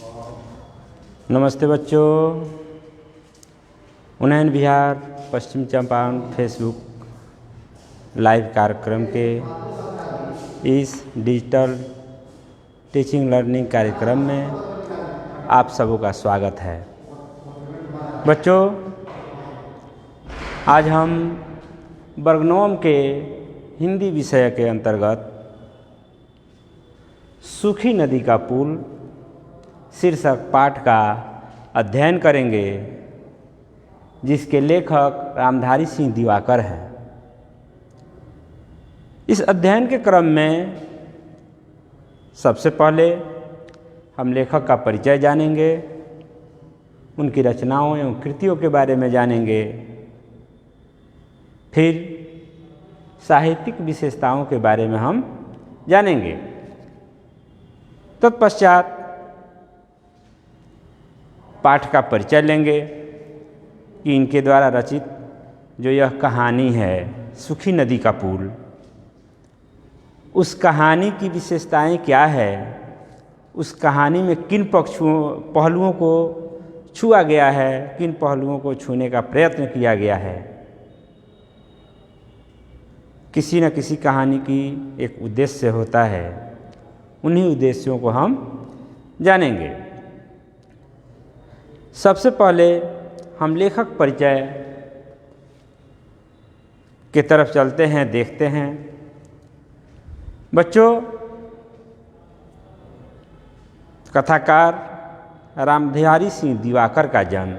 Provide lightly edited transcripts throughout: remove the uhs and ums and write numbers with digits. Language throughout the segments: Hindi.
नमस्ते बच्चों। उन्नयन विहार पश्चिम चंपारण फेसबुक लाइव कार्यक्रम के इस डिजिटल टीचिंग लर्निंग कार्यक्रम में आप सबों का स्वागत है। बच्चों, आज हम वर्गनोम के हिंदी विषय के अंतर्गत सूखी नदी का पुल शीर्षक पाठ का अध्ययन करेंगे, जिसके लेखक रामधारी सिंह दिवाकर हैं। इस अध्ययन के क्रम में सबसे पहले हम लेखक का परिचय जानेंगे, उनकी रचनाओं एवं कृतियों के बारे में जानेंगे, फिर साहित्यिक विशेषताओं के बारे में हम जानेंगे। तत्पश्चात पाठ का परिचय लेंगे कि इनके द्वारा रचित जो यह कहानी है सूखी नदी का पुल, उस कहानी की विशेषताएं क्या है, उस कहानी में किन पहलुओं को छुआ गया है, किन पहलुओं को छूने का प्रयत्न किया गया है। किसी न किसी कहानी की एक उद्देश्य होता है, उन्हीं उद्देश्यों को हम जानेंगे। सबसे पहले हम लेखक परिचय की तरफ चलते हैं, देखते हैं। बच्चों, कथाकार रामधारी सिंह दिवाकर का जन्म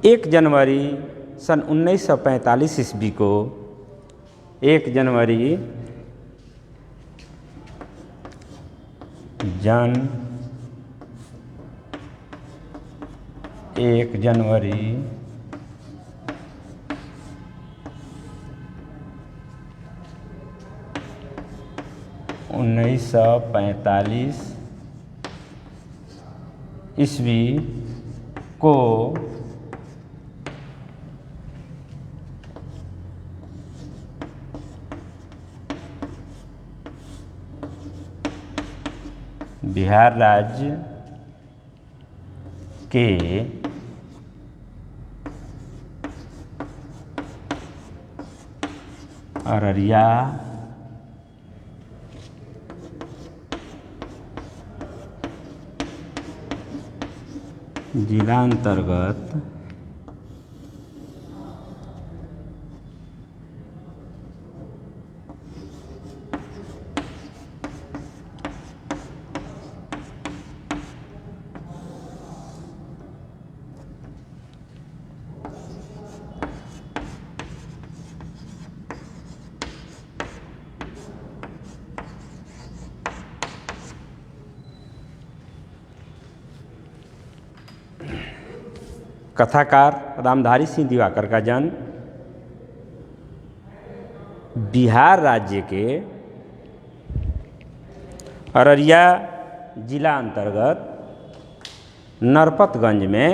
1 जनवरी सन 1945 ईस्वी को 1 जनवरी जन्म 1 जनवरी 1945 ईस्वी को बिहार राज्य के अररिया जिला अंतर्गत कथाकार रामधारी सिंह दिवाकर का जन्म बिहार राज्य के अररिया जिला अंतर्गत नरपतगंज में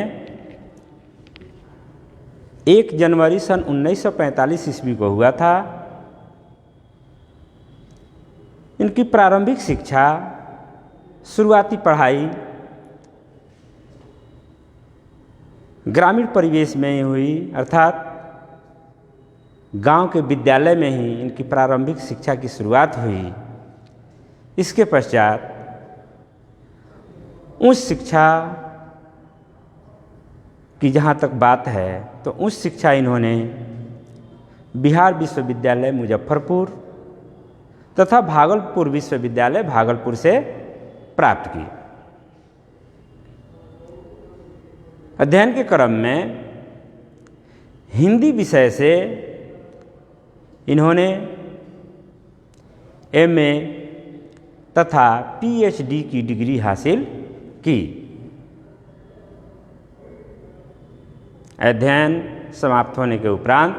1 जनवरी सन 1945 ईस्वी को हुआ था। इनकी प्रारंभिक शिक्षा, शुरुआती पढ़ाई ग्रामीण परिवेश में ही हुई, अर्थात गांव के विद्यालय में ही इनकी प्रारंभिक शिक्षा की शुरुआत हुई। इसके पश्चात उच्च शिक्षा की जहाँ तक बात है तो उच्च शिक्षा इन्होंने बिहार विश्वविद्यालय मुजफ्फरपुर तथा भागलपुर विश्वविद्यालय भागलपुर से प्राप्त की। अध्ययन के क्रम में हिंदी विषय से इन्होंने MA तथा PhD की डिग्री हासिल की। अध्ययन समाप्त होने के उपरांत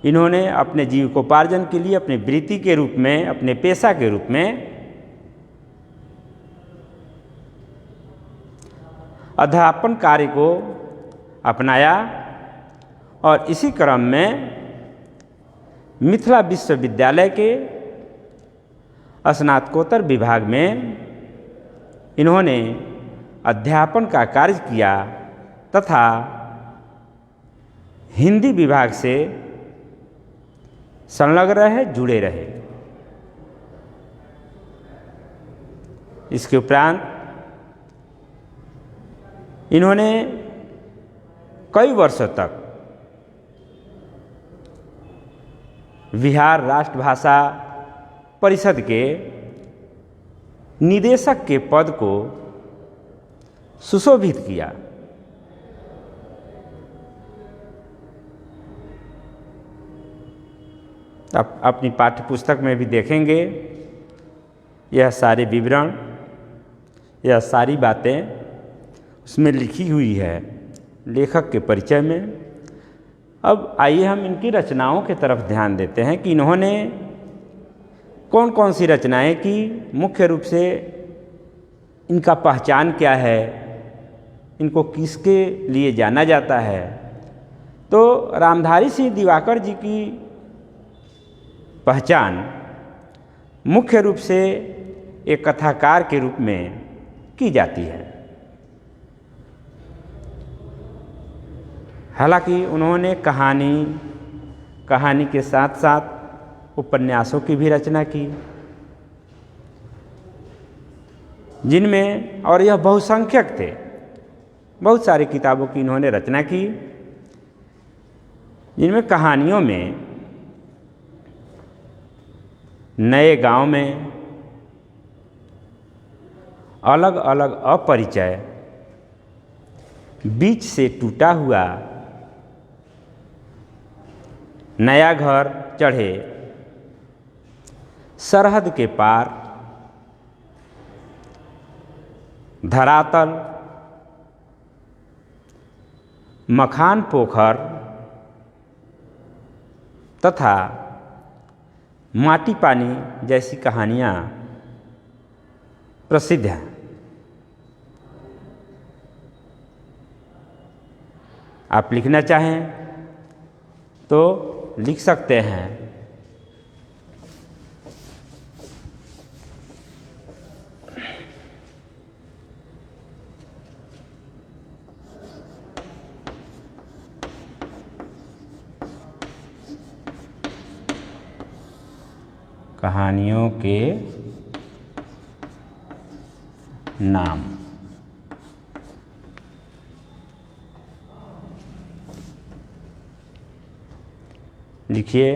इन्होंने अपने जीविकोपार्जन के लिए अपने वृत्ति के रूप में, अपने पेशा के रूप में अध्यापन कार्य को अपनाया और इसी क्रम में मिथिला विश्वविद्यालय के स्नातकोत्तर विभाग में इन्होंने अध्यापन का कार्य किया तथा हिंदी विभाग से संलग्न रहे, जुड़े रहे। इसके उपरांत इन्होंने कई वर्षों तक बिहार राष्ट्रभाषा परिषद के निदेशक के पद को सुशोभित किया। आप अपनी पाठ्य पुस्तक में भी देखेंगे यह सारे विवरण, यह सारी बातें उसमें लिखी हुई है लेखक के परिचय में। अब आइए हम इनकी रचनाओं की तरफ ध्यान देते हैं कि इन्होंने कौन कौन सी रचनाएं की, मुख्य रूप से इनका पहचान क्या है, इनको किसके लिए जाना जाता है। तो रामधारी सिंह दिवाकर जी की पहचान मुख्य रूप से एक कथाकार के रूप में की जाती है। हालांकि उन्होंने कहानी के साथ साथ उपन्यासों की भी रचना की, जिनमें, और यह बहुसंख्यक थे, बहुत सारी किताबों की इन्होंने रचना की, जिनमें कहानियों में नए गांव में, अलग अलग अपरिचय, बीच से टूटा हुआ, नया घर चढ़े, सरहद के पार, धरातल, मखान पोखर तथा माटी पानी जैसी कहानियाँ प्रसिद्ध हैं। आप लिखना चाहें तो लिख सकते हैं। कहानियों के नाम। लिखिए।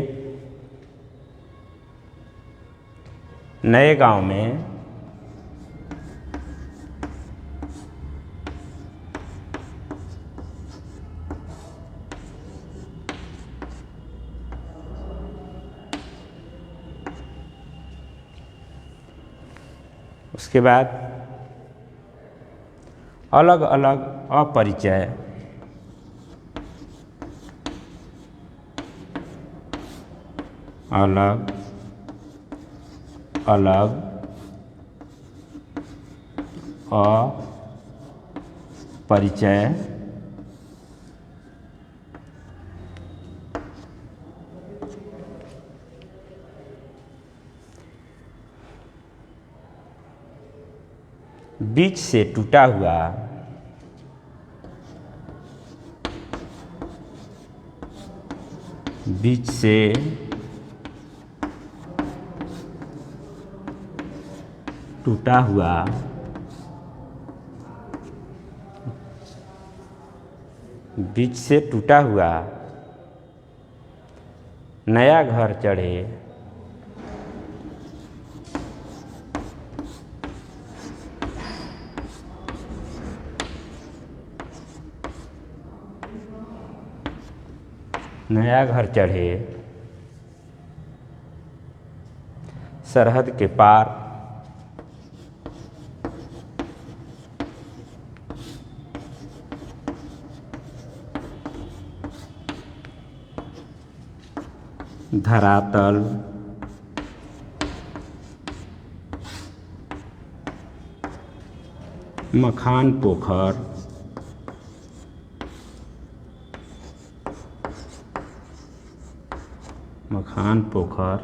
नए गांव में उसके बाद अलग अलग अपरिचय, अलग अलग अपरिचय, बीच से टूटा हुआ, बीच से टूटा हुआ, बीच से टूटा हुआ, नया घर चढ़े, नया घर चढ़े, सरहद के पार, धरातल, मखान पोखर, मखान पोखर,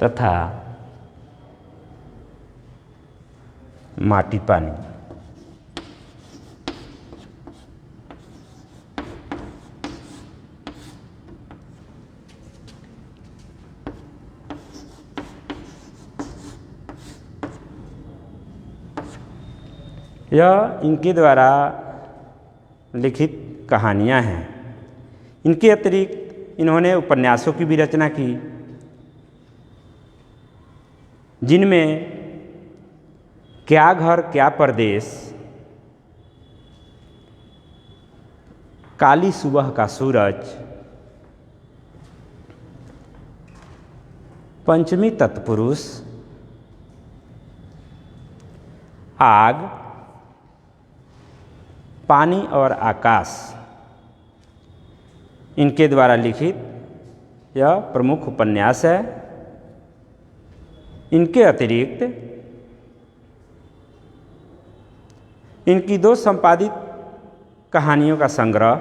तथा माटी पानी। यह इनके द्वारा लिखित कहानियाँ हैं। इनके अतिरिक्त इन्होंने उपन्यासों की भी रचना की, जिनमें क्या घर क्या परदेश, काली सुबह का सूरज, पंचमी तत्पुरुष, आग, पानी और आकाश, इनके द्वारा लिखित यह प्रमुख उपन्यास है। इनके अतिरिक्त इनकी 2 संपादित कहानियों का संग्रह,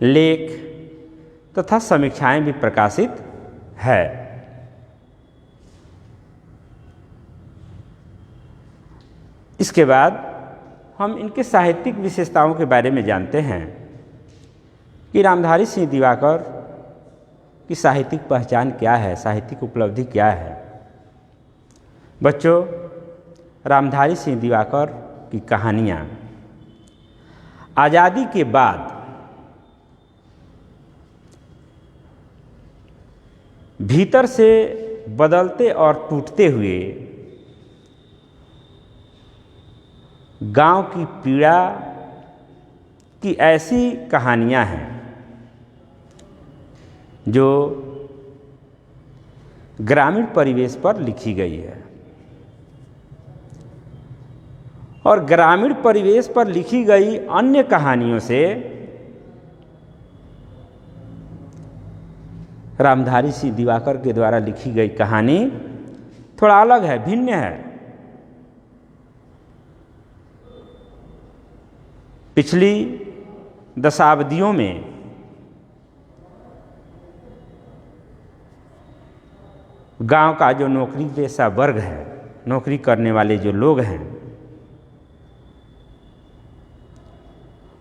लेख तथा समीक्षाएं भी प्रकाशित है। इसके बाद हम इनके साहित्यिक विशेषताओं के बारे में जानते हैं कि रामधारी सिंह दिवाकर की साहित्यिक पहचान क्या है, साहित्यिक उपलब्धि क्या है। बच्चों, रामधारी सिंह दिवाकर की कहानियाँ आज़ादी के बाद भीतर से बदलते और टूटते हुए गांव की पीड़ा की ऐसी कहानियाँ हैं जो ग्रामीण परिवेश पर लिखी गई है। और ग्रामीण परिवेश पर लिखी गई अन्य कहानियों से रामधारी सिंह दिवाकर के द्वारा लिखी गई कहानी थोड़ा अलग है, भिन्न है। पिछली दशाब्दियों में गांव का जो नौकरी पेशा वर्ग है, नौकरी करने वाले जो लोग हैं,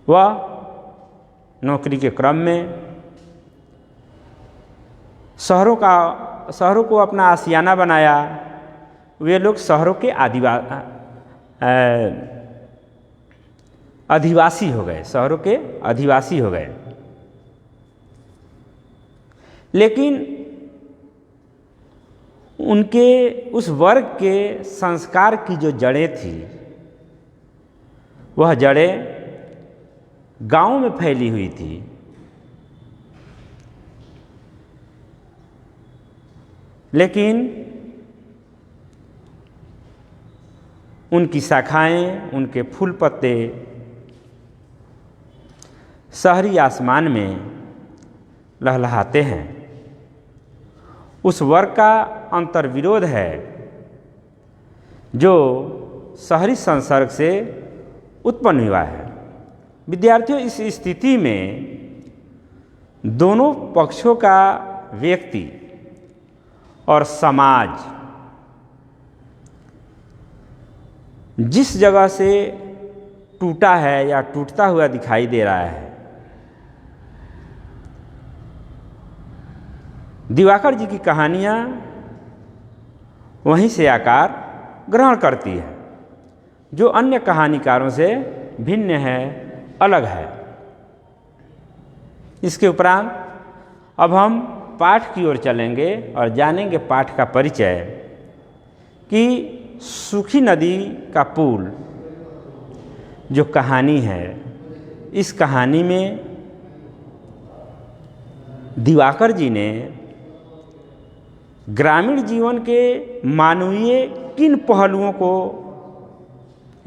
वह नौकरी के क्रम में शहरों को अपना आशियाना बनाया। वे लोग शहरों के अधिवासी हो गए, शहरों के अधिवासी हो गए। लेकिन उनके उस वर्ग के संस्कार की जो जड़ें थी, वह जड़ें गांव में फैली हुई थी। लेकिन उनकी शाखाएं, उनके फूल पत्ते शहरी आसमान में लहलहाते हैं। उस वर्ग का अंतर्विरोध है जो शहरी संसर्ग से उत्पन्न हुआ है। विद्यार्थियों, इस स्थिति में दोनों पक्षों का व्यक्ति और समाज जिस जगह से टूटा है या टूटता हुआ दिखाई दे रहा है, दिवाकर जी की कहानियाँ वहीं से आकार ग्रहण करती है, जो अन्य कहानीकारों से भिन्न है, अलग है। इसके उपरांत अब हम पाठ की ओर चलेंगे और जानेंगे पाठ का परिचय कि सूखी नदी का पुल जो कहानी है, इस कहानी में दिवाकर जी ने ग्रामीण जीवन के मानवीय किन पहलुओं को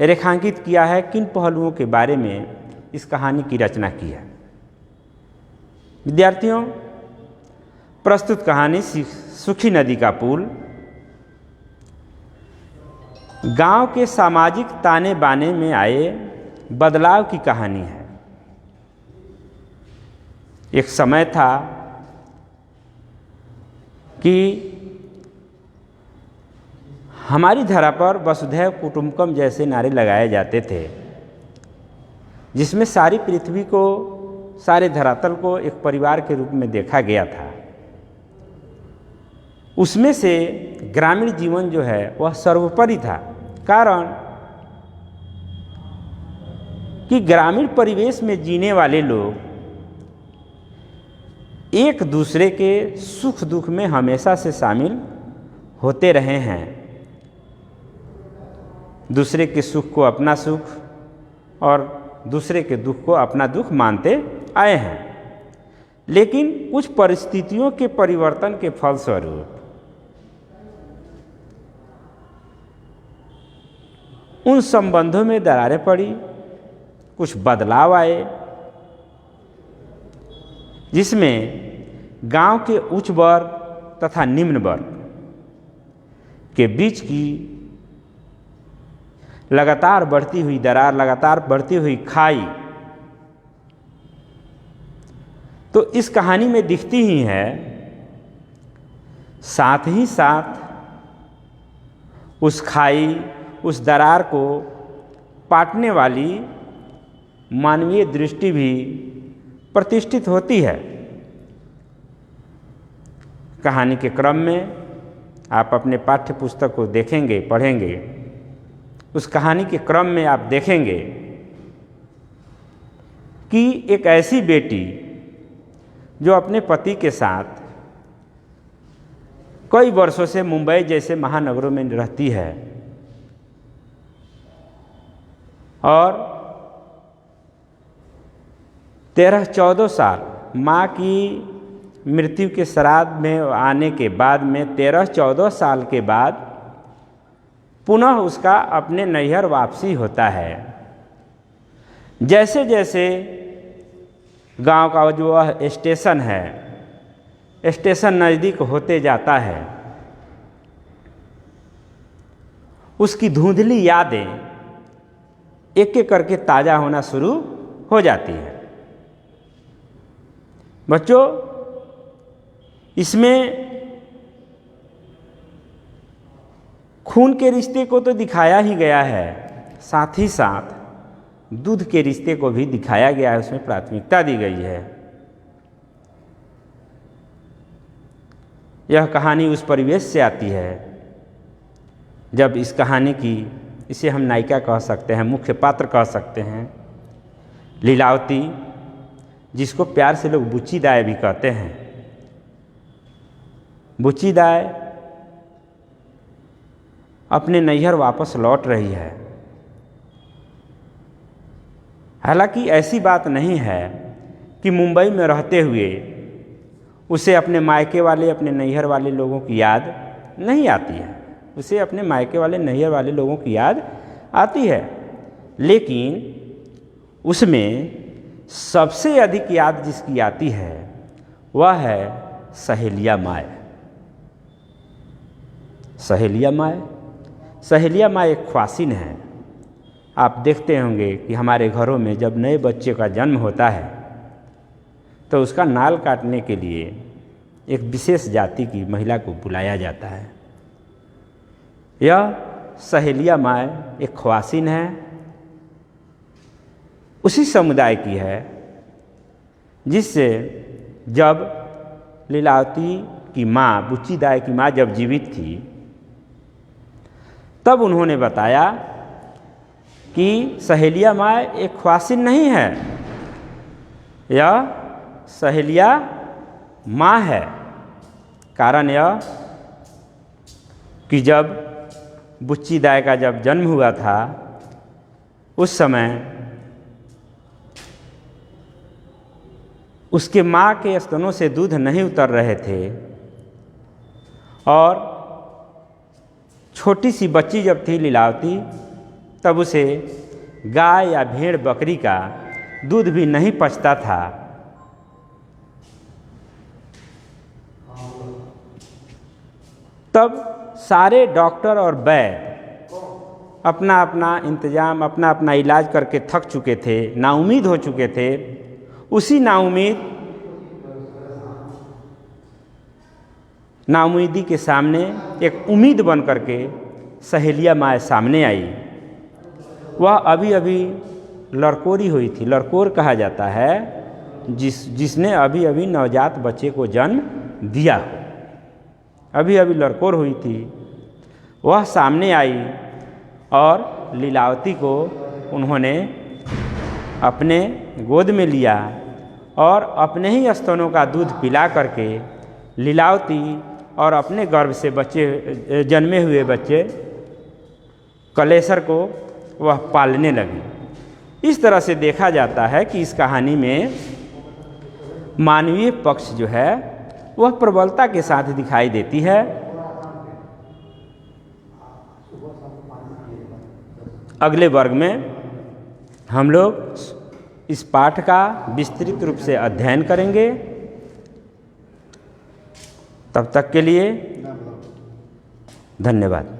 रेखांकित किया है, किन पहलुओं के बारे में इस कहानी की रचना की है। विद्यार्थियों, प्रस्तुत कहानी सूखी नदी का पुल गांव के सामाजिक ताने बाने में आए बदलाव की कहानी है। एक समय था कि हमारी धरा पर वसुधैव कुटुंबकम जैसे नारे लगाए जाते थे, जिसमें सारी पृथ्वी को, सारे धरातल को एक परिवार के रूप में देखा गया था। उसमें से ग्रामीण जीवन जो है वह सर्वोपरि था। कारण कि ग्रामीण परिवेश में जीने वाले लोग एक दूसरे के सुख दुख में हमेशा से शामिल होते रहे हैं। दूसरे के सुख को अपना सुख और दूसरे के दुख को अपना दुख मानते आए हैं। लेकिन कुछ परिस्थितियों के परिवर्तन के फलस्वरूप उन संबंधों में दरारें पड़ी, कुछ बदलाव आए, जिसमें गांव के उच्च वर्ग तथा निम्न वर्ग के बीच की लगातार बढ़ती हुई दरार, लगातार बढ़ती हुई खाई तो इस कहानी में दिखती ही है। साथ ही साथ उस खाई, उस दरार को पाटने वाली मानवीय दृष्टि भी प्रतिष्ठित होती है। कहानी के क्रम में आप अपने पाठ्य पुस्तक को देखेंगे, पढ़ेंगे, उस कहानी के क्रम में आप देखेंगे कि एक ऐसी बेटी जो अपने पति के साथ कई वर्षों से मुंबई जैसे महानगरों में रहती है और 13-14 साल माँ की मृत्यु के श्राद्ध में आने के बाद में 13-14 साल के बाद पुनः उसका अपने नैहर वापसी होता है। जैसे जैसे गांव का जो वह स्टेशन है, स्टेशन नज़दीक होते जाता है, उसकी धुंधली यादें एक एक करके ताज़ा होना शुरू हो जाती है। बच्चों, इसमें खून के रिश्ते को तो दिखाया ही गया है, साथ ही साथ दूध के रिश्ते को भी दिखाया गया है, उसमें प्राथमिकता दी गई है। यह कहानी उस परिवेश से आती है जब इस कहानी की, इसे हम नायिका कह सकते हैं, मुख्य पात्र कह सकते हैं, लीलावती, जिसको प्यार से लोग बुच्ची दाई भी कहते हैं। बुच्ची दाई अपने नैहर वापस लौट रही है। हालांकि ऐसी बात नहीं है कि मुंबई में रहते हुए उसे अपने मायके वाले, अपने नैहर वाले लोगों की याद नहीं आती है। उसे अपने मायके वाले, नैहर वाले लोगों की याद आती है, लेकिन उसमें सबसे अधिक याद जिसकी आती है वह है सहेलिया माए। सहेलिया माए, सहेलिया माए एक ख्वासिन है। आप देखते होंगे कि हमारे घरों में जब नए बच्चे का जन्म होता है तो उसका नाल काटने के लिए एक विशेष जाति की महिला को बुलाया जाता है। यह सहेलिया माए एक ख्वासिन है, उसी समुदाय की है जिससे जब लीलावती की माँ, बुच्ची दाई की माँ जब जीवित थी तब उन्होंने बताया कि सहेलिया माँ एक ख्वासिन नहीं है, यह सहेलिया माँ है। कारण यह कि जब बुच्ची दाई का जब जन्म हुआ था उस समय उसके माँ के स्तनों से दूध नहीं उतर रहे थे और छोटी सी बच्ची जब थी लीलावती तब उसे गाय या भेड़ बकरी का दूध भी नहीं पचता था। तब सारे डॉक्टर और वैद्य अपना अपना इंतजाम, अपना अपना इलाज करके थक चुके थे, नाउम्मीद हो चुके थे। नाउमीदी के सामने एक उम्मीद बन करके सहेलिया माँ सामने आई। वह अभी अभी लड़कोरी हुई थी। लड़कोर कहा जाता है जिसने अभी अभी नवजात बच्चे को जन्म दिया हो, अभी अभी लड़कोर हुई थी। वह सामने आई और लीलावती को उन्होंने अपने गोद में लिया और अपने ही स्तनों का दूध पिला करके लीलावती और अपने गर्भ से बच्चे जन्मे हुए बच्चे कलेसर को वह पालने लगी। इस तरह से देखा जाता है कि इस कहानी में मानवीय पक्ष जो है वह प्रबलता के साथ दिखाई देती है। अगले वर्ग में हम लोग इस पाठ का विस्तृत रूप से अध्ययन करेंगे। तब तक के लिए धन्यवाद।